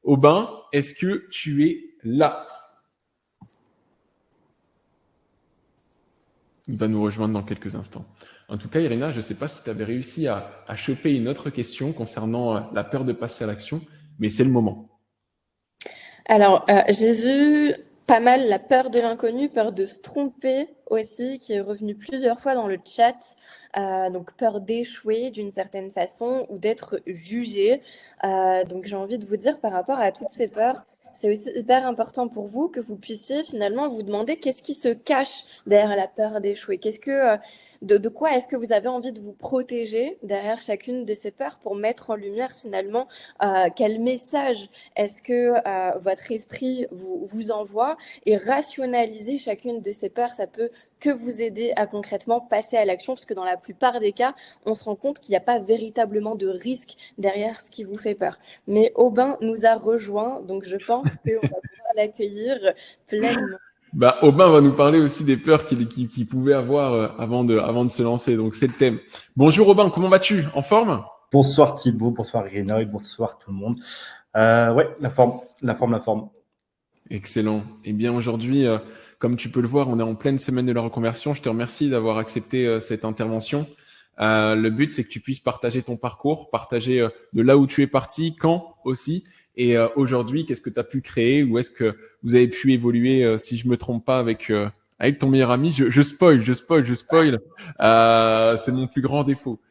Aubin, est-ce que tu es là? Il va nous rejoindre dans quelques instants. En tout cas, Irina, je ne sais pas si tu avais réussi à choper une autre question concernant la peur de passer à l'action, mais c'est le moment. Alors, j'ai vu pas mal la peur de l'inconnu, peur de se tromper aussi, qui est revenue plusieurs fois dans le chat. Donc, peur d'échouer d'une certaine façon ou d'être jugé. Donc, j'ai envie de vous dire par rapport à toutes ces peurs, c'est aussi hyper important pour vous que vous puissiez finalement vous demander qu'est-ce qui se cache derrière la peur d'échouer. De quoi est-ce que vous avez envie de vous protéger derrière chacune de ces peurs pour mettre en lumière finalement quel message est-ce que votre esprit vous envoie, et rationaliser chacune de ces peurs, ça peut que vous aider à concrètement passer à l'action, parce que dans la plupart des cas, on se rend compte qu'il n'y a pas véritablement de risque derrière ce qui vous fait peur. Mais Aubin nous a rejoint, donc je pense qu'on va pouvoir l'accueillir pleinement. Aubin va nous parler aussi des peurs qu'il pouvait avoir avant de se lancer. Donc, c'est le thème. Bonjour Aubin, comment vas-tu? En forme? Bonsoir Thibaut, bonsoir Irina et bonsoir tout le monde. Ouais, la forme. Excellent. Eh bien, aujourd'hui, comme tu peux le voir, on est en pleine semaine de la reconversion. Je te remercie d'avoir accepté cette intervention. Le but, c'est que tu puisses partager ton parcours, partager de là où tu es parti, quand aussi, et aujourd'hui, qu'est-ce que tu as pu créer, ou est-ce que vous avez pu évoluer, si je me trompe pas, avec ton meilleur ami. Je spoil. C'est mon plus grand défaut.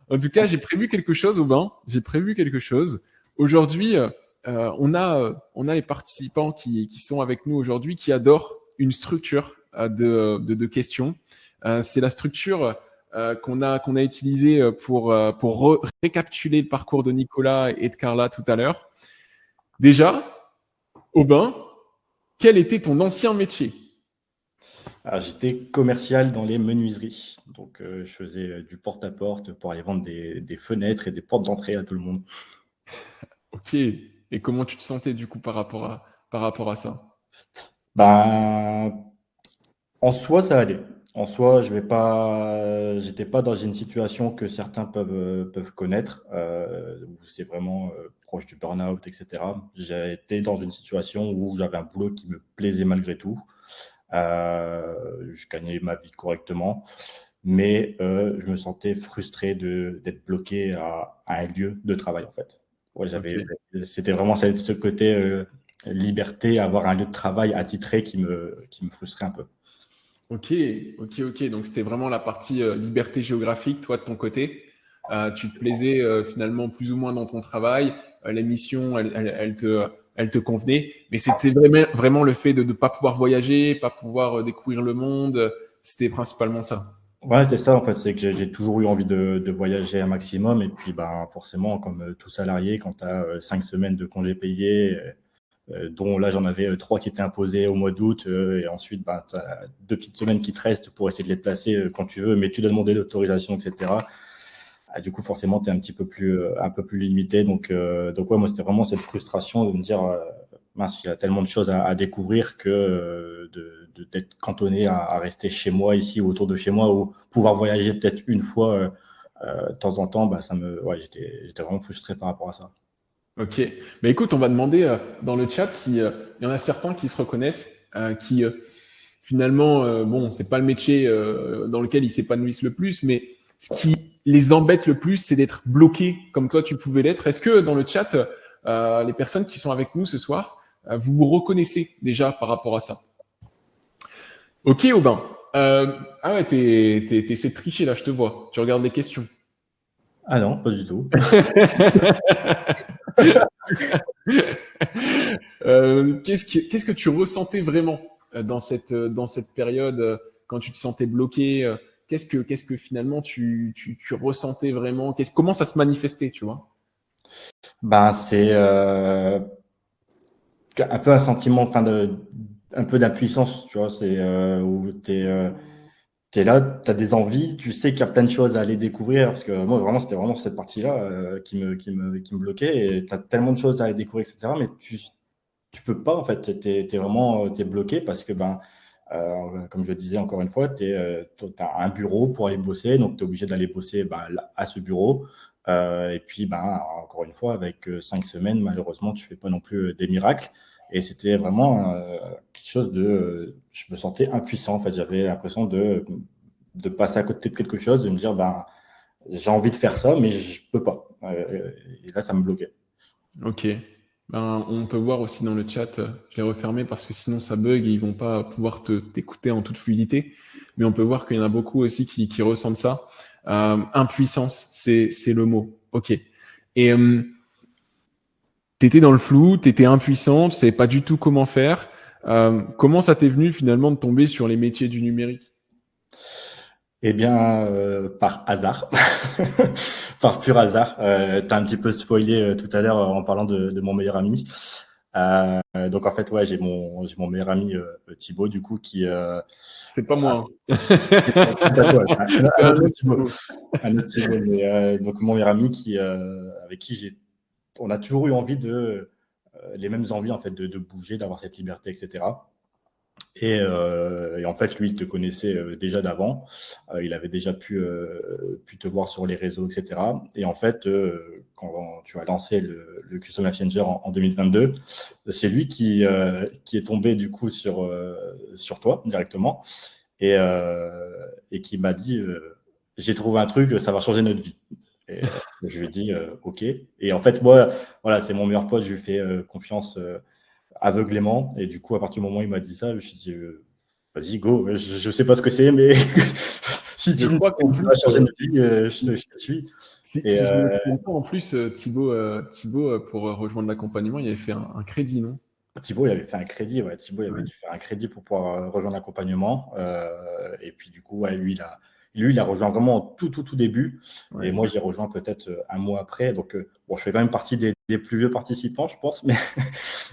En tout cas, j'ai prévu quelque chose, Aubin. J'ai prévu quelque chose. Aujourd'hui, on a les participants qui sont avec nous aujourd'hui qui adorent une structure de questions. C'est la structure qu'on a utilisée pour récapituler le parcours de Nicolas et de Carla tout à l'heure. Déjà, Aubin, quel était ton ancien métier? Alors, j'étais commercial dans les menuiseries. Donc, je faisais du porte-à-porte pour aller vendre des fenêtres et des portes d'entrée à tout le monde. Ok. Et comment tu te sentais du coup par rapport à ça? En soi, ça allait. En soi, j'étais pas dans une situation que certains peuvent connaître, où c'est vraiment proche du burn-out, etc. J'ai été dans une situation où j'avais un boulot qui me plaisait malgré tout. Je gagnais ma vie correctement, mais je me sentais frustré d'être bloqué à un lieu de travail, en fait. Ouais, c'était vraiment ce côté liberté, avoir un lieu de travail attitré qui me frustrait un peu. Ok. Donc, c'était vraiment la partie liberté géographique, toi, de ton côté. Tu te plaisais finalement plus ou moins dans ton travail. Les missions, elles te convenaient. Mais c'était vraiment le fait de ne pas pouvoir voyager, pas pouvoir découvrir le monde. C'était principalement ça. Ouais, c'est ça, en fait, c'est que j'ai toujours eu envie de voyager un maximum. Et puis, forcément, comme tout salarié, quand tu as 5 semaines de congés payés, dont là, j'en avais 3 qui étaient imposés au mois d'août, et ensuite, tu as 2 petites semaines qui te restent pour essayer de les placer quand tu veux, mais tu dois demander l'autorisation, etc. Du coup, forcément, tu es un peu plus limité. Donc ouais, moi, c'était vraiment cette frustration de me dire, mince, il y a tellement de choses à découvrir que d'être cantonné à rester chez moi, ici, autour de chez moi, ou pouvoir voyager peut-être une fois de temps en temps, j'étais vraiment frustré par rapport à ça. Ok. Mais écoute, on va demander dans le chat s'il y en a certains qui se reconnaissent, qui finalement, bon, c'est pas le métier dans lequel ils s'épanouissent le plus, mais ce qui les embête le plus, c'est d'être bloqués comme toi tu pouvais l'être. Est-ce que dans le chat, les personnes qui sont avec nous ce soir, vous vous reconnaissez déjà par rapport à ça? Ok, Aubin. Ah ouais, t'essaies de tricher là, je te vois. Tu regardes les questions. Ah non, pas du tout. Qu'est-ce que tu ressentais vraiment dans cette période quand tu te sentais bloqué? Qu'est-ce que finalement tu ressentais vraiment? Comment ça se manifestait, tu vois? C'est un peu un sentiment, un peu d'impuissance, tu vois, c'est où t'es là, t'as des envies, tu sais qu'il y a plein de choses à aller découvrir, parce que moi, vraiment, c'était vraiment cette partie-là qui me bloquait, et t'as tellement de choses à aller découvrir, etc., mais tu peux pas, en fait, t'es bloqué parce que, comme je le disais encore une fois, t'as un bureau pour aller bosser, donc t'es obligé d'aller bosser à ce bureau. Et puis, encore une fois, avec 5 semaines, malheureusement, tu fais pas non plus des miracles. Et c'était vraiment quelque chose de... je me sentais impuissant, en fait. J'avais l'impression de passer à côté de quelque chose, de me dire, j'ai envie de faire ça, mais je peux pas. Et là, ça me bloquait. Ok. On peut voir aussi dans le chat, je l'ai refermé parce que sinon ça bug et ils vont pas pouvoir t'écouter en toute fluidité. Mais on peut voir qu'il y en a beaucoup aussi qui ressentent ça. Impuissance, c'est le mot. Ok. Et t'étais dans le flou, t'étais impuissant, tu savais pas du tout comment faire. Comment ça t'est venu finalement de tomber sur les métiers du numérique? Eh bien, par hasard, par pur hasard. Tu as un petit peu spoilé tout à l'heure en parlant de mon meilleur ami. Donc en fait, ouais, j'ai mon meilleur ami Thibaut, du coup, qui... C'est pas moi. c'est pas toi, c'est C'est un un autre autre Thibaut. Thibaut. Un autre Thibaut, mais donc mon meilleur ami avec qui on a toujours eu envie les mêmes envies en fait de bouger, d'avoir cette liberté, etc. Et en fait, lui, il te connaissait déjà d'avant. Il avait déjà pu te voir sur les réseaux, etc. Et en fait, quand tu as lancé le Custom Life Changer en 2022, c'est lui qui est tombé du coup sur toi directement et qui m'a dit j'ai trouvé un truc, ça va changer notre vie. Et je lui ai dit OK. Et en fait, moi, voilà, c'est mon meilleur pote, je lui fais confiance aveuglément. Et du coup, à partir du moment où il m'a dit ça, je me suis dit, vas-y, go. Je ne sais pas ce que c'est, mais si tu Je me dis crois qu'en que tu plus, vas changer notre vie, je te suis. Et si je me trompe pas, en plus, Thibaut, pour rejoindre l'accompagnement, il avait fait un crédit, non? Thibaut, il avait fait un crédit. Ouais. Thibaut, il avait Ouais. dû faire un crédit pour pouvoir rejoindre l'accompagnement. Et puis, du coup, ouais, lui, il a rejoint vraiment au tout début. Ouais. Et moi, j'ai rejoint peut-être un mois après. Donc, bon, je fais quand même partie des plus vieux participants, je pense.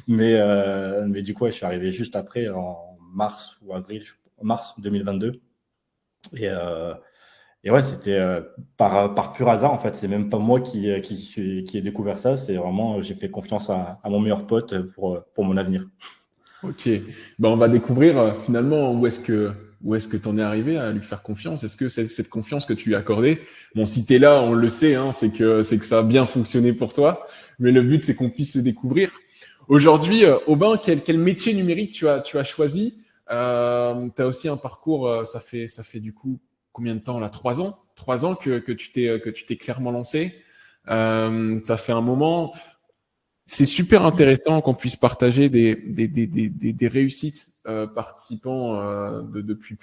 Mais du coup, ouais, je suis arrivé juste après, en mars ou avril, mars 2022. Et ouais, c'était par pur hasard, en fait. C'est même pas moi qui ai découvert ça. C'est vraiment, j'ai fait confiance à mon meilleur pote pour mon avenir. Ok. On va découvrir finalement où est-ce que tu en es arrivé à lui faire confiance. Est-ce que c'est cette confiance que tu lui as accordée? Bon, si tu es là, on le sait, hein, c'est que ça a bien fonctionné pour toi. Mais le but, c'est qu'on puisse se découvrir. Aujourd'hui, Aubin, quel métier numérique tu as choisi? Tu as aussi un parcours, ça fait du coup combien de temps là? 3 ans? 3 ans que tu t'es clairement lancé. Ça fait un moment. C'est super intéressant qu'on puisse partager des réussites participants depuis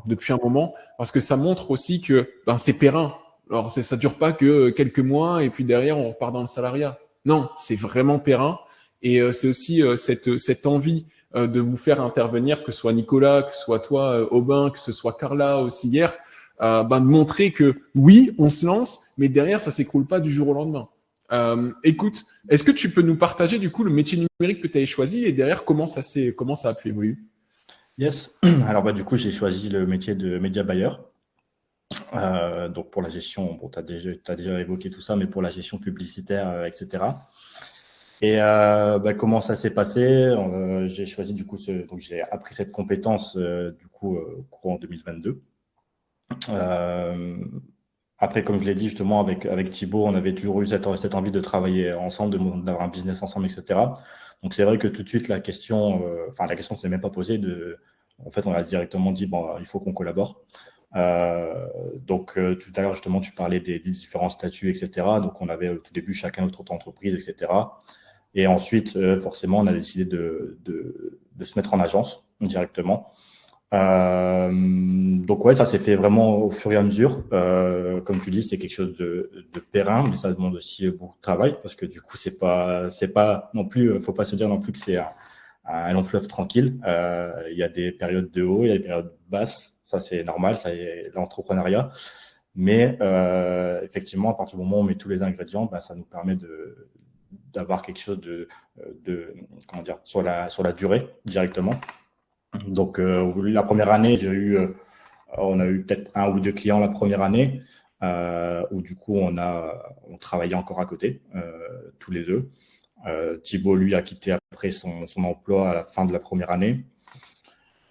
depuis un moment, parce que ça montre aussi que c'est périn. Alors ça dure pas que quelques mois et puis derrière on repart dans le salariat. Non, c'est vraiment périn et c'est aussi cette envie de vous faire intervenir, que ce soit Nicolas, que ce soit toi, Aubin, que ce soit Carla aussi hier, de montrer que oui, on se lance, mais derrière ça s'écroule pas du jour au lendemain. Écoute, est-ce que tu peux nous partager du coup le métier numérique que tu avais choisi et derrière comment ça a pu évoluer? Yes. Alors, du coup, j'ai choisi le métier de média buyer. Donc, pour la gestion, bon, tu as déjà évoqué tout ça, mais pour la gestion publicitaire, etc. Et comment ça s'est passé? J'ai choisi du coup, donc j'ai appris cette compétence du coup courant 2022. Après, comme je l'ai dit justement avec Thibaut, on avait toujours eu cette envie de travailler ensemble, d'avoir un business ensemble, etc. Donc c'est vrai que tout de suite la question ne s'est même pas posée. En fait, on a directement dit bon, il faut qu'on collabore. Donc tout à l'heure justement, tu parlais des différents statuts, etc. Donc on avait au tout début chacun notre entreprise, etc. Et ensuite, forcément, on a décidé de se mettre en agence directement. Donc ouais, ça s'est fait vraiment au fur et à mesure. Comme tu dis, c'est quelque chose de périn, mais ça demande aussi beaucoup de travail parce que du coup, c'est pas non plus, faut pas se dire non plus que c'est un long fleuve tranquille. Il y a des périodes de haut, il y a des périodes basses. Ça, c'est normal, ça est l'entrepreneuriat. Mais effectivement, à partir du moment où on met tous les ingrédients, ça nous permet d'avoir quelque chose de comment dire, sur la durée directement. Donc, la première année, on a eu peut-être 1 ou 2 clients la première année, où du coup, on travaillait encore à côté, tous les deux. Thibaut, lui, a quitté après son emploi à la fin de la première année.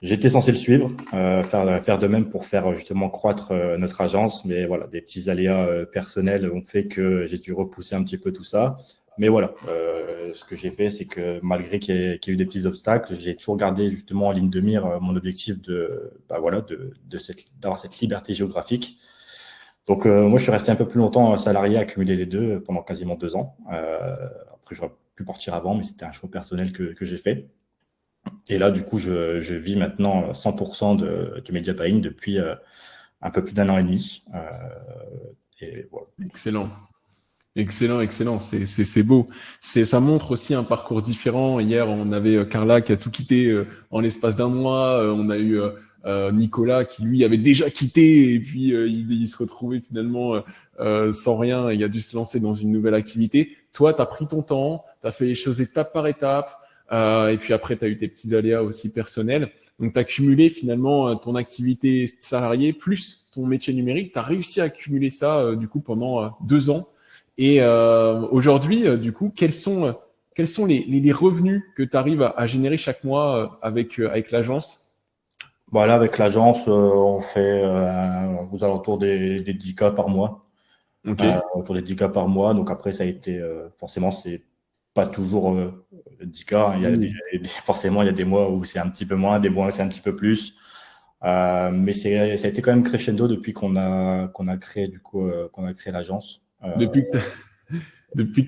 J'étais censé le suivre, faire de même pour faire justement croître notre agence, mais voilà, des petits aléas personnels ont fait que j'ai dû repousser un petit peu tout ça. Mais voilà, ce que j'ai fait, c'est que malgré qu'il y a eu des petits obstacles, j'ai toujours gardé justement en ligne de mire mon objectif d'avoir cette liberté géographique. Donc moi, je suis resté un peu plus longtemps salarié, à cumuler les deux pendant quasiment 2 ans. Après, j'aurais pu partir avant, mais c'était un choix personnel que j'ai fait. Et là, du coup, je vis maintenant 100% du media buying depuis un peu plus d'1 an et demi. Et voilà. Excellent. Excellent, excellent. C'est beau. Ça montre aussi un parcours différent. Hier, on avait Carla qui a tout quitté en l'espace d'un mois. On a eu Nicolas qui, lui, avait déjà quitté et puis il se retrouvait finalement sans rien et il a dû se lancer dans une nouvelle activité. Toi, tu as pris ton temps, tu as fait les choses étape par étape et puis après, tu as eu tes petits aléas aussi personnels. Donc, tu as cumulé finalement ton activité salariée plus ton métier numérique. Tu as réussi à cumuler ça du coup pendant 2 ans. Et aujourd'hui, du coup, quels sont les revenus que tu arrives à générer chaque mois avec l'agence? Bon, là, avec l'agence, on fait aux alentours des 10K par mois. Ok. Autour des 10K par mois. Donc après, ça a été forcément, c'est pas toujours 10K. Forcément, il y a des mois où c'est un petit peu moins, des mois où c'est un petit peu plus. Mais ça a été quand même crescendo depuis qu'on a créé l'agence. Depuis que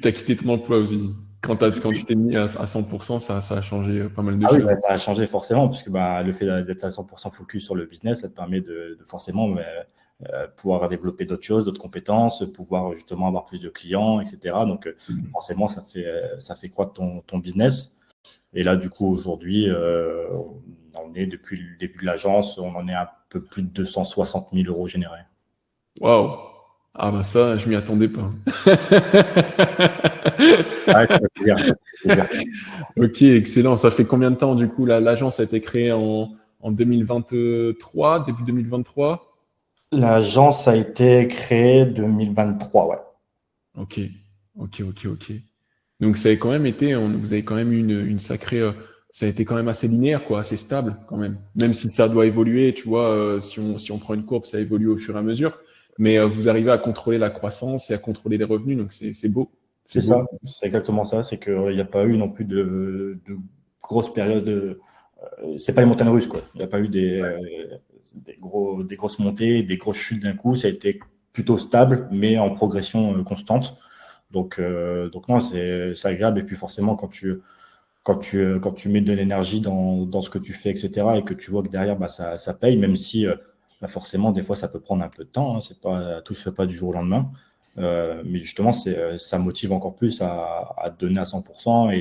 tu as quitté ton emploi aussi. Quand tu t'es mis à 100%, ça a changé pas mal de Ah oui, choses. bah, ça a changé forcément, parce que bah, le fait d'être à 100% focus sur le business, ça te permet de forcément pouvoir développer d'autres choses, d'autres compétences, pouvoir justement avoir plus de clients, etc. Donc forcément, ça fait croître ton business. Et là, du coup, aujourd'hui, depuis le début de l'agence, on en est à un peu plus de 260 000 euros générés. Waouh! Ah bah ça, je m'y attendais pas. Ouais, ça fait plaisir. Ok, excellent. Ça fait combien de temps du coup l'agence a été créée en 2023, début 2023? L'agence a été créée 2023, ouais. Ok, ok. Donc ça a quand même été, vous avez quand même eu une sacrée, ça a été quand même assez linéaire, quoi, assez stable quand même. Même si ça doit évoluer, tu vois, si on prend une courbe, ça évolue au fur et à mesure. Mais vous arrivez à contrôler la croissance et à contrôler les revenus, donc c'est beau. C'est beau. ça, c'est exactement ça. C'est qu'il n'y a pas eu non plus de grosses périodes. C'est pas les montagnes russes, quoi. Il n'y a pas eu des grosses montées, des grosses chutes d'un coup. Ça a été plutôt stable, mais en progression constante. Donc non, c'est agréable. Et puis forcément, quand tu mets de l'énergie dans ce que tu fais, etc., et que tu vois que derrière, bah, ça paye, même si bah, forcément, des fois, ça peut prendre un peu de temps. Hein. Tout se fait pas du jour au lendemain. Mais justement, ça motive encore plus à te donner à 100%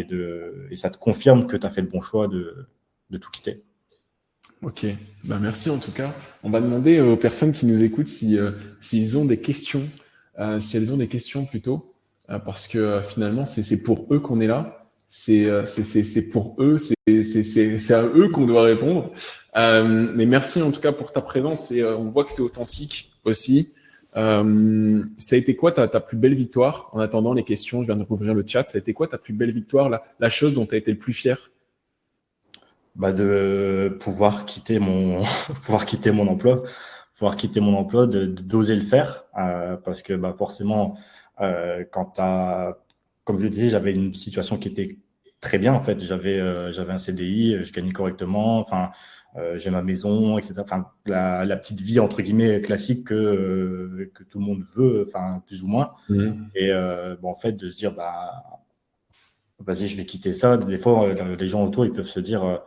et ça te confirme que tu as fait le bon choix de tout quitter. Ok, bah merci en tout cas. On va demander aux personnes qui nous écoutent s'ils ont des questions, si elles ont des questions plutôt, parce que finalement c'est pour eux qu'on est là. C'est pour eux, c'est à eux qu'on doit répondre. Mais merci en tout cas pour ta présence et on voit que c'est authentique aussi. Ça a été quoi ta plus belle victoire? En attendant les questions, je viens de rouvrir le chat. Ça a été quoi ta plus belle victoire, la chose dont tu as été le plus fier? Bah, de pouvoir quitter pouvoir quitter mon emploi, d'oser le faire, parce que bah, forcément, comme je le disais, j'avais une situation qui était très bien en fait. J'avais un CDI, je gagnais correctement, enfin, j'ai ma maison, etc. Enfin, la petite vie entre guillemets classique que tout le monde veut, enfin plus ou moins. Et bon, en fait, de se dire bah vas-y, je vais quitter ça. Des fois, les gens autour, ils peuvent se dire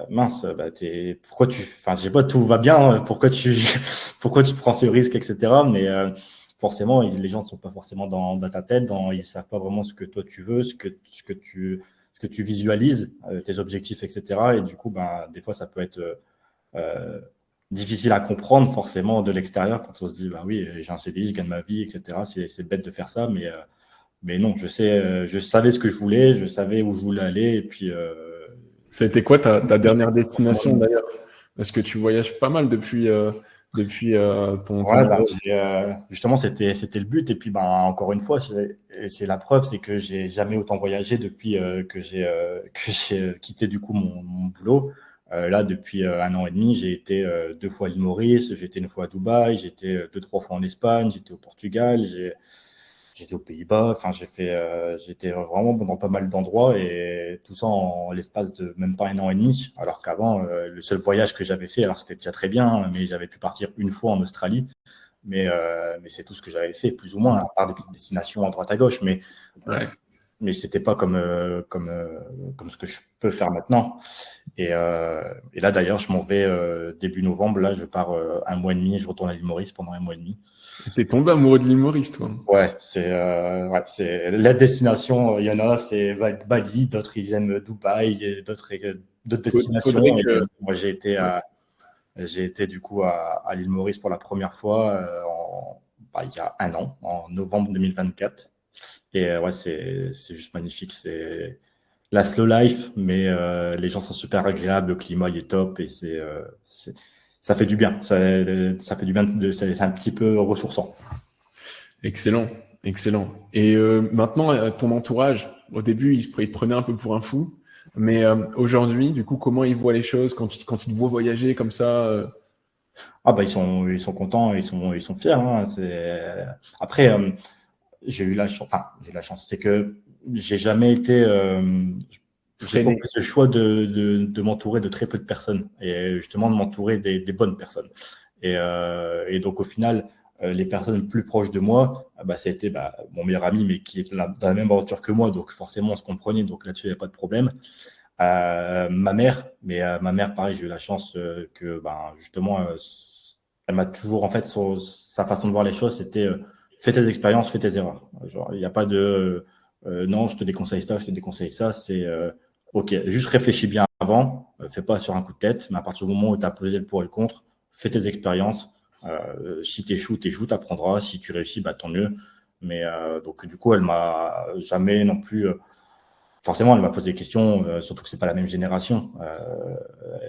mince, bah, enfin, je sais pas, tout va bien, hein, pourquoi tu prends ce risque, etc. Mais forcément, les gens ne sont pas forcément dans ta tête, ils savent pas vraiment ce que toi tu veux, ce que tu visualises, tes objectifs, etc. Et du coup, ben, des fois, ça peut être euh, difficile à comprendre forcément de l'extérieur quand on se dit, bah oui, j'ai un CDI, je gagne ma vie, etc. C'est bête de faire ça, mais non, je savais ce que je voulais, je savais où je voulais aller, et puis Ça a été quoi ta dernière destination d'ailleurs? Parce que tu voyages pas mal depuis ton ouais, bah, emploi. justement, c'était le but. Et puis, bah, encore une fois, c'est la preuve, c'est que j'ai jamais autant voyagé depuis que j'ai quitté du coup mon boulot. Là, depuis 1 an et demi, j'ai été 2 fois à l'île Maurice, j'ai été 1 fois à Dubaï, j'ai été 2-3 fois en Espagne, j'étais au Portugal, j'étais aux Pays-Bas. Enfin, j'étais vraiment dans pas mal d'endroits et tout ça en l'espace de même pas 1 an et demi. Alors qu'avant, le seul voyage que j'avais fait, alors c'était déjà très bien, mais j'avais pu partir 1 fois en Australie. Mais c'est tout ce que j'avais fait, plus ou moins, à part des petites destinations à droite à gauche. Mais c'était pas comme ce que je peux faire maintenant. Et là, d'ailleurs, je m'en vais début novembre. Là, je pars 1 mois et demi et je retourne à l'île Maurice pendant 1 mois et demi. T'es tombé amoureux de l'île Maurice, toi. Ouais, c'est la destination. Il y en a, c'est Bali, d'autres ils aiment Dubaï, et d'autres destinations. Faudrait que- Moi, j'ai été du coup à l'île Maurice pour la première fois il y a 1 an, en novembre 2024. Et ouais, c'est juste magnifique. C'est la slow life, mais les gens sont super agréables, le climat il est top et ça fait du bien. Ça fait du bien, c'est un petit peu ressourçant. Excellent, excellent. Et maintenant, ton entourage, au début, il te prenait un peu pour un fou, mais aujourd'hui, du coup, comment ils voient les choses quand ils te voient voyager comme ça Ah bah ils sont contents, ils sont fiers. Hein. Après, j'ai eu la chance, c'est que j'ai jamais été. J'ai freiné. toujours fait ce choix de m'entourer de très peu de personnes et justement de m'entourer des bonnes personnes. Et donc au final, les personnes les plus proches de moi, ça a été mon meilleur ami, mais qui était dans la même aventure que moi, donc forcément on se comprenait, donc là-dessus il n'y a pas de problème. Ma mère, pareil, j'ai eu la chance que justement, elle m'a toujours, en fait, sa façon de voir les choses, c'était fais tes expériences, fais tes erreurs. Genre, il n'y a pas de non, je te déconseille ça, je te déconseille ça. C'est ok, juste réfléchis bien avant, fais pas sur un coup de tête, mais à partir du moment où tu as pesé le pour et le contre, fais tes expériences. Si tu échoues, tu apprendras. Si tu réussis, tant mieux. Mais donc, du coup, elle m'a jamais non plus. Forcément, elle m'a posé des questions, surtout que c'est pas la même génération.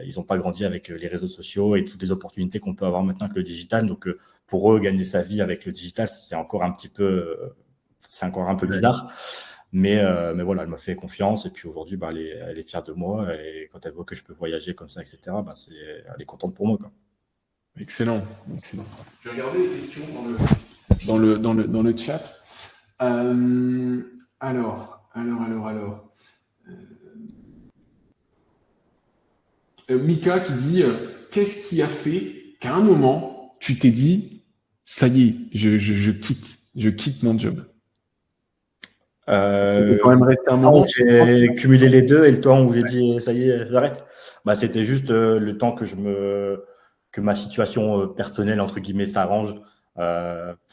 Ils n'ont pas grandi avec les réseaux sociaux et toutes les opportunités qu'on peut avoir maintenant avec le digital. Donc, pour eux, gagner sa vie avec le digital, c'est encore un peu bizarre. Mais voilà, elle m'a fait confiance et puis aujourd'hui, elle est fière de moi et quand elle voit que je peux voyager comme ça, etc., elle est contente pour moi, quoi. Excellent, excellent. Je vais regarder les questions dans le chat. Alors. Mika qui dit qu'est-ce qui a fait qu'à un moment tu t'es dit ça y est, je quitte mon job. Tu peux quand même rester un moment. J'ai cumulé les deux et le temps où j'ai dit ça y est, j'arrête. C'était juste le temps que ma situation personnelle entre guillemets s'arrange. Il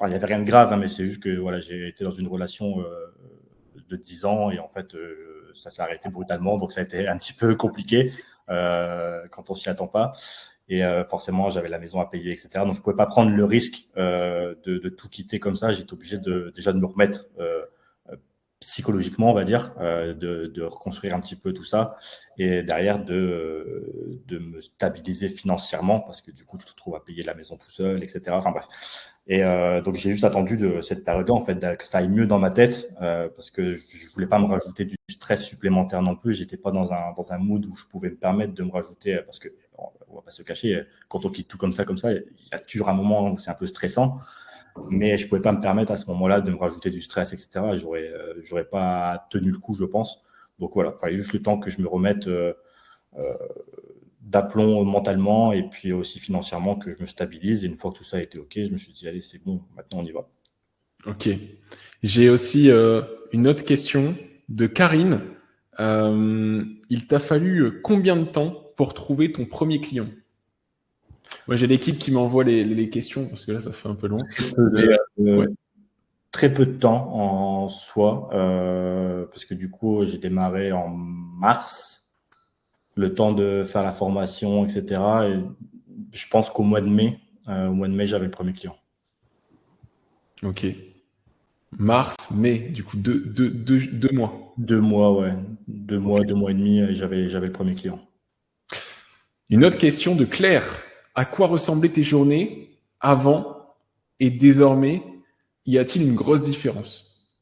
n'y avait rien de grave, hein, mais c'est juste que voilà, j'ai été dans une relation de 10 ans et en fait ça s'est arrêté brutalement, donc ça a été un petit peu compliqué quand on s'y attend pas. Et forcément, j'avais la maison à payer, etc. Donc, je pouvais pas prendre le risque de tout quitter comme ça. J'étais obligé déjà de me remettre psychologiquement, on va dire, de reconstruire un petit peu tout ça et derrière de me stabiliser financièrement parce que du coup, tu te retrouves à payer la maison tout seul, etc. Enfin bref. Et donc, j'ai juste attendu de cette période-là, en fait, que ça aille mieux dans ma tête parce que je voulais pas me rajouter du stress supplémentaire non plus. J'étais pas dans un mood où je pouvais me permettre de me rajouter parce que on va pas se cacher, quand on quitte tout comme ça, il y a toujours un moment où c'est un peu stressant. Mais je pouvais pas me permettre à ce moment-là de me rajouter du stress, etc. J'aurais pas tenu le coup, je pense. Donc voilà, il fallait juste le temps que je me remette d'aplomb mentalement et puis aussi financièrement, que je me stabilise. Et une fois que tout ça a été OK, je me suis dit, allez, c'est bon, maintenant on y va. Ok. J'ai aussi une autre question de Karine. Il t'a fallu combien de temps pour trouver ton premier client? Moi, j'ai l'équipe qui m'envoie les questions parce que là, ça fait un peu long. Ouais. Très peu de temps en soi, parce que du coup, j'ai démarré en mars, le temps de faire la formation, etc. Et je pense qu'au mois de mai, j'avais le premier client. Ok. Mars, mai, du coup, deux mois. 2 mois, ouais. 2 mois, 2 mois et demi, et j'avais le premier client. Une autre question de Claire. À quoi ressemblaient tes journées avant et désormais? Y a-t-il une grosse différence?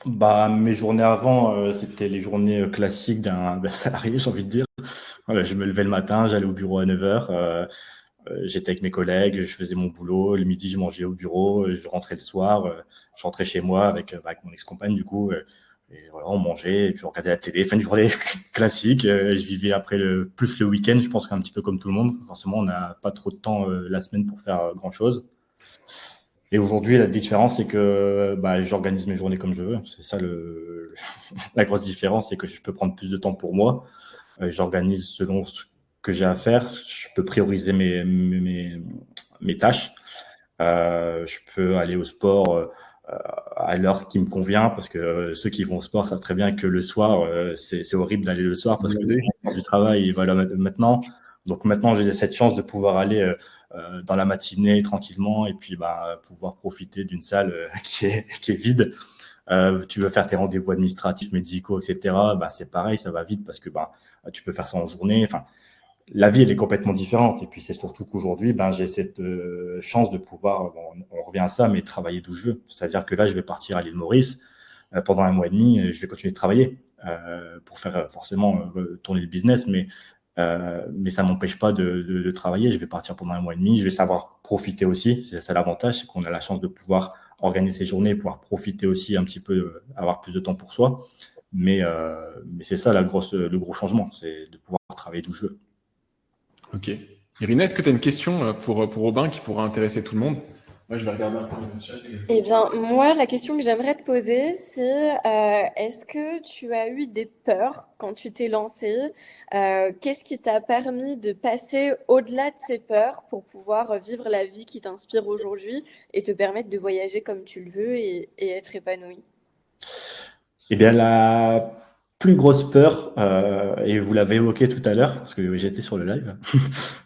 Mes journées avant, c'était les journées classiques d'un salarié, j'ai envie de dire. Voilà, je me levais le matin, j'allais au bureau à 9h. J'étais avec mes collègues, je faisais mon boulot. Le midi, je mangeais au bureau. Je rentrais le soir. Je rentrais chez moi avec mon ex-compagne, du coup. Et voilà, on mangeait et puis on regardait la télé. Fin de journée classique. Je vivais après plus le week-end. Je pense qu'un petit peu comme tout le monde. Forcément, on n'a pas trop de temps la semaine pour faire grand-chose. Et aujourd'hui, la différence, c'est que j'organise mes journées comme je veux. C'est ça la grosse différence, c'est que je peux prendre plus de temps pour moi. J'organise selon ce que j'ai à faire. Je peux prioriser mes tâches. Je peux aller au sport à l'heure qui me convient, parce que ceux qui vont au sport savent très bien que le soir, c'est horrible d'aller le soir parce que du travail, il va là maintenant. Donc maintenant, j'ai cette chance de pouvoir aller dans la matinée tranquillement et puis pouvoir profiter d'une salle qui est vide. Tu veux faire tes rendez-vous administratifs, médicaux, etc. C'est pareil, ça va vite parce que tu peux faire ça en journée. Enfin, la vie, elle est complètement différente. Et puis, c'est surtout qu'aujourd'hui, j'ai cette chance de pouvoir, on revient à ça, mais travailler d'où je veux. C'est-à-dire que là, je vais partir à l'île Maurice pendant 1 mois et demi. Je vais continuer de travailler pour faire forcément tourner le business, mais ça m'empêche pas de travailler. Je vais partir pendant 1 mois et demi. Je vais savoir profiter aussi. C'est ça l'avantage, c'est qu'on a la chance de pouvoir organiser ses journées, pouvoir profiter aussi un petit peu, avoir plus de temps pour soi. Mais c'est ça le gros changement, c'est de pouvoir travailler d'où je veux. Ok. Irina, est-ce que tu as une question pour Aubin qui pourra intéresser tout le monde? Moi, je vais regarder un peu le chat. Eh bien, moi, la question que j'aimerais te poser, c'est est-ce que tu as eu des peurs quand tu t'es lancé? Qu'est-ce qui t'a permis de passer au-delà de ces peurs pour pouvoir vivre la vie qui t'inspire aujourd'hui et te permettre de voyager comme tu le veux et être épanoui? Eh bien, la plus grosse peur, et vous l'avez évoqué tout à l'heure, parce que j'étais sur le live,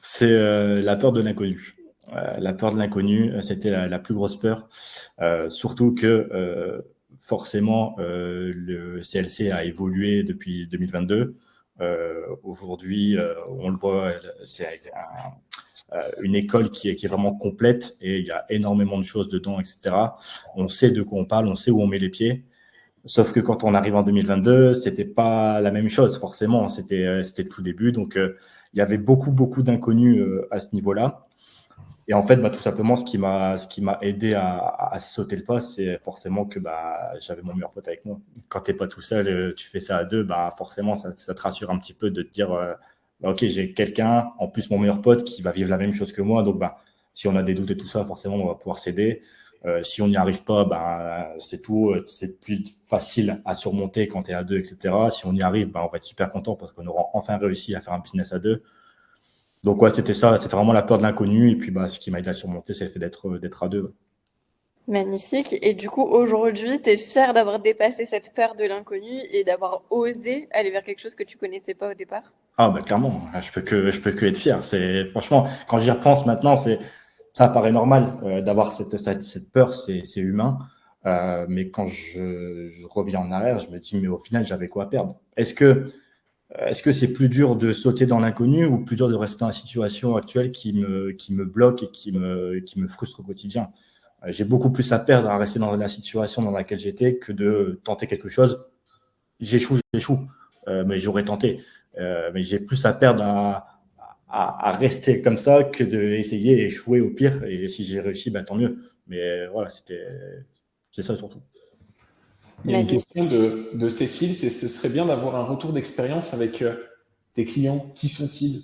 c'est la peur de l'inconnu. La peur de l'inconnu, c'était la plus grosse peur, surtout que forcément, le CLC a évolué depuis 2022. Aujourd'hui, on le voit, c'est une école qui est vraiment complète et il y a énormément de choses dedans, etc. On sait de quoi on parle, on sait où on met les pieds. Sauf que quand on arrive en 2022, c'était pas la même chose, forcément. C'était le tout début. Donc, il y avait beaucoup d'inconnus à ce niveau-là. Et en fait, tout simplement, ce qui m'a aidé à sauter le pas, c'est forcément que j'avais mon meilleur pote avec moi. Quand t'es pas tout seul, tu fais ça à deux, forcément, ça te rassure un petit peu de te dire, ok, j'ai quelqu'un, en plus mon meilleur pote, qui va vivre la même chose que moi. Donc, si on a des doutes et tout ça, forcément, on va pouvoir s'aider. Si on n'y arrive pas, c'est tout. C'est plus facile à surmonter quand tu es à deux, etc. Si on y arrive, on va être super content parce qu'on aura enfin réussi à faire un business à deux. Donc, ouais, c'était ça. C'était vraiment la peur de l'inconnu. Et puis, ce qui m'a aidé à surmonter, c'est le fait d'être à deux. Magnifique. Et du coup, aujourd'hui, tu es fier d'avoir dépassé cette peur de l'inconnu et d'avoir osé aller vers quelque chose que tu connaissais pas au départ? Ah, clairement. Je peux que être fier. Franchement, quand j'y repense maintenant, ça paraît normal d'avoir cette peur, c'est humain. Mais quand je reviens en arrière, je me dis, mais au final, j'avais quoi à perdre? Est-ce que c'est plus dur de sauter dans l'inconnu ou plus dur de rester dans la situation actuelle qui me bloque et qui me frustre au quotidien? J'ai beaucoup plus à perdre à rester dans la situation dans laquelle j'étais que de tenter quelque chose. J'échoue, mais j'aurais tenté. Mais j'ai plus à perdre à rester comme ça que d'essayer et échouer au pire. Et si j'ai réussi, tant mieux. Mais voilà, c'est ça surtout. Il y a une question de Cécile, ce serait bien d'avoir un retour d'expérience avec tes clients. Qui sont-ils?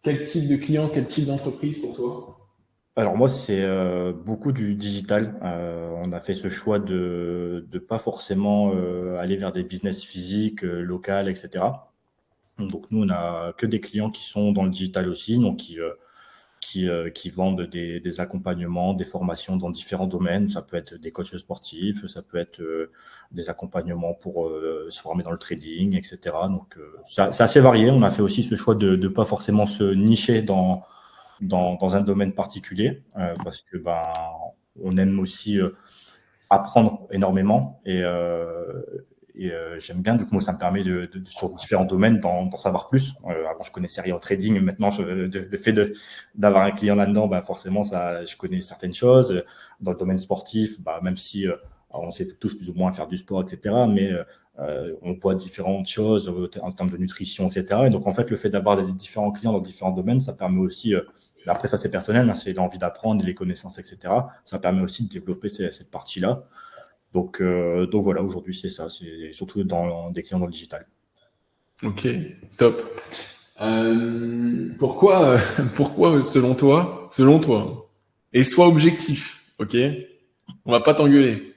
Quel type de clients, quel type d'entreprise pour toi? Alors moi, c'est beaucoup du digital. On a fait ce choix de pas forcément aller vers des business physiques, locales, etc. Donc nous, on a que des clients qui sont dans le digital aussi, donc qui vendent des accompagnements, des formations dans différents domaines. Ça peut être des coachs sportifs, ça peut être des accompagnements pour se former dans le trading, etc. Donc c'est assez varié. On a fait aussi ce choix de pas forcément se nicher dans un domaine particulier parce que on aime aussi apprendre énormément et j'aime bien. Du coup, moi, ça me permet sur différents domaines d'en savoir plus. Avant, je connaissais rien au trading. Maintenant, le fait d'avoir un client là-dedans, forcément, je connais certaines choses. Dans le domaine sportif, même si Alors, on sait tous plus ou moins faire du sport, etc. Mais on voit différentes choses en termes de nutrition, etc. Et donc, en fait, le fait d'avoir des différents clients dans différents domaines, ça permet aussi, après ça c'est personnel, hein, c'est l'envie d'apprendre, les connaissances, etc. Ça permet aussi de développer cette partie-là. Donc voilà, aujourd'hui c'est ça, c'est surtout dans des clients dans le digital. Ok, top. Pourquoi selon toi, et sois objectif, ok? On va pas t'engueuler.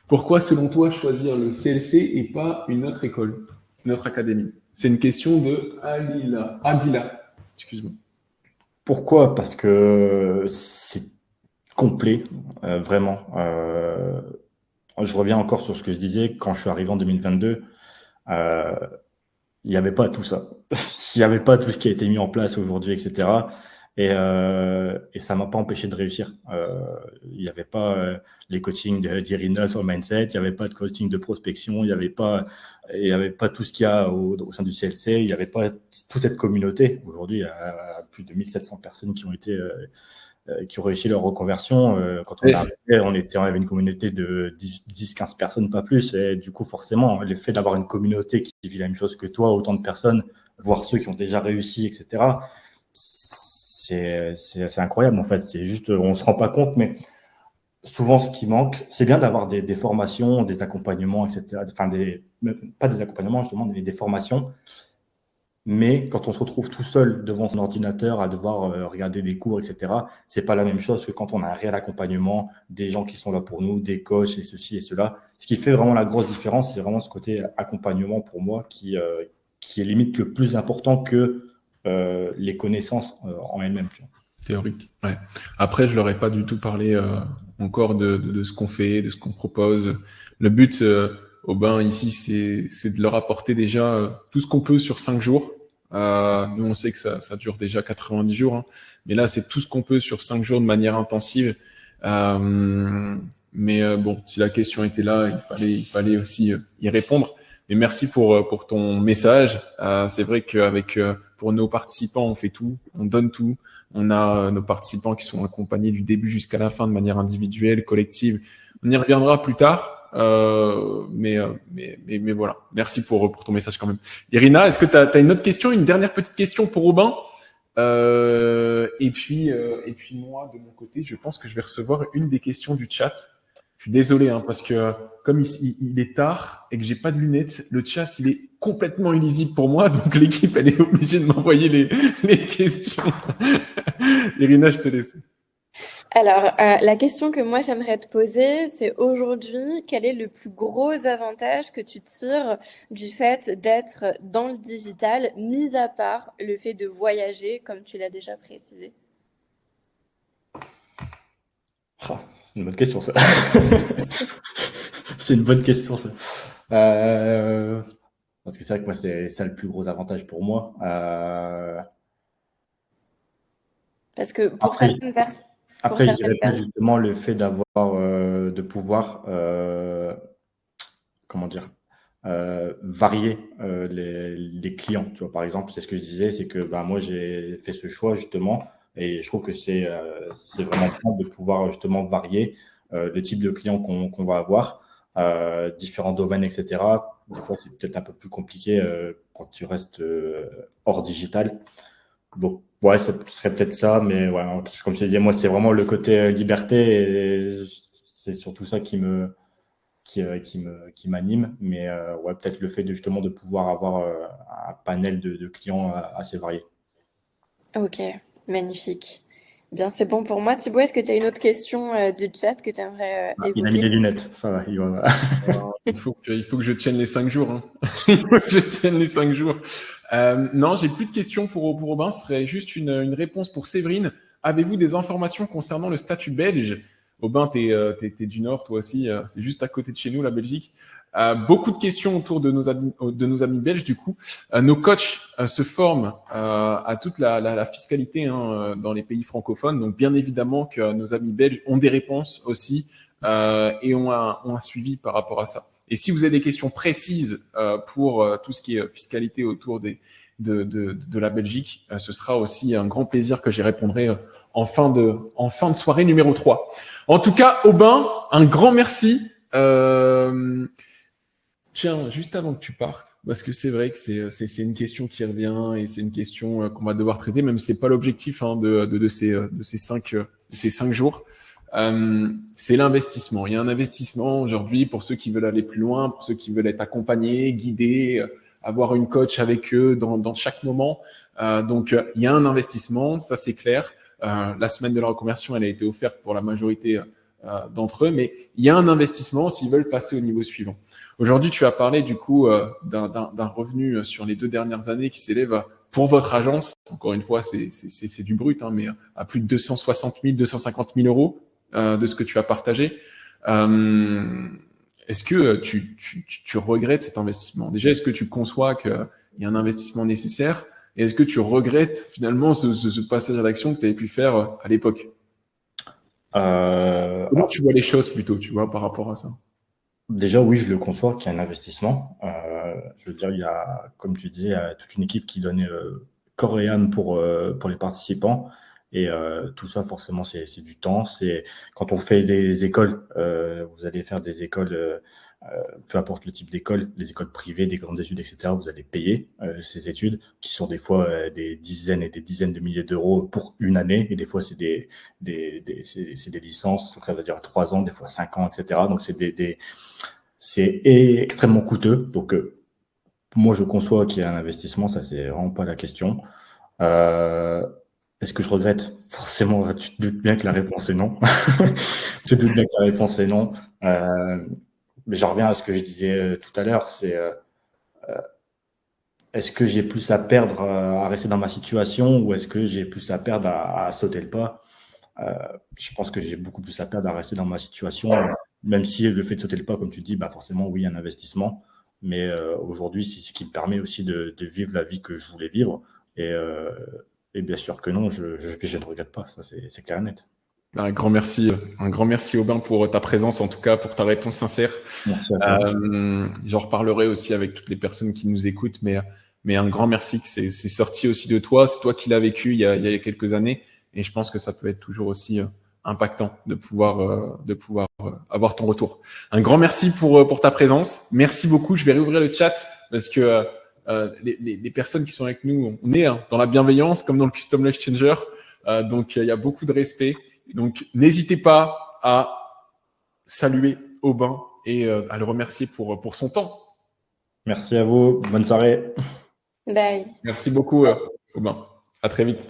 Pourquoi, selon toi, choisir le CLC et pas une autre école, une autre académie? C'est une question de Adila. Excuse-moi. Pourquoi? Parce que c'est complet, vraiment. Je reviens encore sur ce que je disais, quand je suis arrivé en 2022, il n'y avait pas tout ça. Il n'y avait pas tout ce qui a été mis en place aujourd'hui, etc. Et ça m'a pas empêché de réussir. Il n'y avait pas les coachings d'Irina sur le mindset, il n'y avait pas de coaching de prospection, il n'y avait pas tout ce qu'il y a au sein du CLC, il n'y avait pas toute cette communauté. Aujourd'hui, il y a plus de 1700 personnes qui ont réussi leur reconversion. Quand on arrivait, on avait une communauté de 10-15 personnes, pas plus. Et du coup, forcément, le fait d'avoir une communauté qui vit la même chose que toi, autant de personnes, voire ceux qui ont déjà réussi, etc., c'est incroyable, en fait. C'est juste, on se rend pas compte, mais souvent, ce qui manque, c'est bien d'avoir des formations, des accompagnements, etc. Enfin, pas des accompagnements, justement, des formations. Mais quand on se retrouve tout seul devant son ordinateur à devoir regarder des cours, etc., c'est pas la même chose que quand on a un réel accompagnement, des gens qui sont là pour nous, des coachs et ceci et cela. Ce qui fait vraiment la grosse différence, c'est vraiment ce côté accompagnement pour moi qui est limite le plus important que les connaissances en elles-mêmes. Théorique. Ouais. Après, je leur ai pas du tout parlé encore de ce qu'on fait, de ce qu'on propose. Le but, Aubin, ici, c'est de leur apporter déjà tout ce qu'on peut sur 5 jours. Nous, on sait que ça dure déjà 90 jours, hein. Mais là, c'est tout ce qu'on peut sur 5 jours de manière intensive. Mais bon, si la question était là, il fallait aussi y répondre. Mais merci pour ton message. C'est vrai qu'avec pour nos participants, on fait tout, on donne tout. On a nos participants qui sont accompagnés du début jusqu'à la fin de manière individuelle, collective. On y reviendra plus tard. Mais voilà. Merci pour ton message quand même. Irina, est-ce que tu as une autre question, une dernière petite question pour Aubin? Et puis moi, de mon côté, je pense que je vais recevoir une des questions du chat. Je suis désolé, hein, parce que comme il est tard et que j'ai pas de lunettes, le chat, il est complètement illisible pour moi. Donc l'équipe, elle est obligée de m'envoyer les questions. Irina, je te laisse. Alors, la question que moi j'aimerais te poser, c'est aujourd'hui, quel est le plus gros avantage que tu tires du fait d'être dans le digital, mis à part le fait de voyager, comme tu l'as déjà précisé? C'est une bonne question, ça. C'est une bonne question, ça. Parce que c'est vrai que moi, c'est ça le plus gros avantage pour moi. Parce que pour certaines personnes... Après, je dirais peut-être justement le fait d'avoir, de pouvoir, comment dire, varier les clients. Tu vois, par exemple, c'est ce que je disais, c'est que moi, j'ai fait ce choix justement, et je trouve que c'est vraiment bien de pouvoir justement varier le type de clients qu'on va avoir, différents domaines, etc. Des fois, c'est peut-être un peu plus compliqué quand tu restes hors digital. Bon, ouais, ce serait peut-être ça, mais ouais, comme je te disais, moi, c'est vraiment le côté liberté, et c'est surtout ça qui m'anime. Mais ouais, peut-être le fait justement de pouvoir avoir un panel de clients assez varié. Ok, magnifique. Bien, c'est bon pour moi. Thibaut, est-ce que tu as une autre question du chat que tu aimerais évoquer? Il a mis des lunettes, ça va. Il faut que je tienne les 5 jours. Hein. Il faut que je tienne les 5 jours. Non, j'ai plus de questions pour Aubin. Ce serait juste une réponse pour Séverine. Avez-vous des informations concernant le statut belge? Aubin, t'es du Nord, toi aussi. C'est juste à côté de chez nous, la Belgique. Beaucoup de questions autour de nos amis belges, du coup. Nos coachs se forment à toute la fiscalité dans les pays francophones. Donc, bien évidemment que nos amis belges ont des réponses aussi et ont un suivi par rapport à ça. Et si vous avez des questions précises pour tout ce qui est fiscalité autour de la Belgique, ce sera aussi un grand plaisir que j'y répondrai en fin de soirée numéro 3. En tout cas, Aubin, un grand merci Tiens, juste avant que tu partes, parce que c'est vrai que c'est une question qui revient et c'est une question qu'on va devoir traiter, même si c'est pas l'objectif de ces 5 jours. C'est l'investissement. Il y a un investissement aujourd'hui pour ceux qui veulent aller plus loin, pour ceux qui veulent être accompagnés, guidés, avoir une coach avec eux dans chaque moment. Donc, il y a un investissement, ça c'est clair. La semaine de la reconversion, elle a été offerte pour la majorité d'entre eux, mais il y a un investissement s'ils veulent passer au niveau suivant. Aujourd'hui, tu as parlé du coup d'un revenu sur les 2 dernières années qui s'élève pour votre agence. Encore une fois, c'est du brut, hein, mais à plus de 260 000, 250 000 euros de ce que tu as partagé. Est-ce que tu regrettes cet investissement? Déjà, est-ce que tu conçois qu'il y a un investissement nécessaire? Et est-ce que tu regrettes finalement ce passage à l'action que tu avais pu faire à l'époque? Comment tu vois les choses plutôt, tu vois, par rapport à ça? Déjà, oui, je le conçois qu'il y a un investissement. Je veux dire, il y a, comme tu disais, il y a toute une équipe qui donnait corps et âme pour les participants. Et tout ça, forcément, c'est du temps. C'est quand on fait des écoles, vous allez faire des écoles, peu importe le type d'école, les écoles privées, des grandes études, etc. Vous allez payer ces études qui sont des fois des dizaines et des dizaines de milliers d'euros pour une année. Et des fois, c'est des licences, ça veut dire 3 ans, des fois 5 ans, etc. Donc, c'est extrêmement coûteux. Donc, moi, je conçois qu'il y a un investissement, ça, c'est vraiment pas la question. Est-ce que je regrette? Forcément, tu te doutes bien que la réponse est non. Tu te doutes bien que la réponse est non. Mais j'en reviens à ce que je disais tout à l'heure, c'est est-ce que j'ai plus à perdre à rester dans ma situation ou est-ce que j'ai plus à perdre à sauter le pas? Je pense que j'ai beaucoup plus à perdre à rester dans ma situation, même si le fait de sauter le pas, comme tu dis, bah forcément, oui, un investissement. Mais aujourd'hui, c'est ce qui me permet aussi de vivre la vie que je voulais vivre. Et bien sûr que non, je ne regrette pas, ça c'est clair et net. Un grand merci Aubin pour ta présence, en tout cas pour ta réponse sincère. Merci à toi. J'en reparlerai aussi avec toutes les personnes qui nous écoutent, mais un grand merci que c'est sorti aussi de toi. C'est toi qui l'as vécu il y a quelques années, et je pense que ça peut être toujours aussi impactant de pouvoir avoir ton retour. Un grand merci pour ta présence. Merci beaucoup. Je vais réouvrir le chat parce que les personnes qui sont avec nous, on est dans la bienveillance comme dans le Custom Life Changer. Donc il y a beaucoup de respect. Donc n'hésitez pas à saluer Aubin et à le remercier pour son temps. Merci à vous. Bonne soirée. Bye. Merci beaucoup Aubin. À très vite.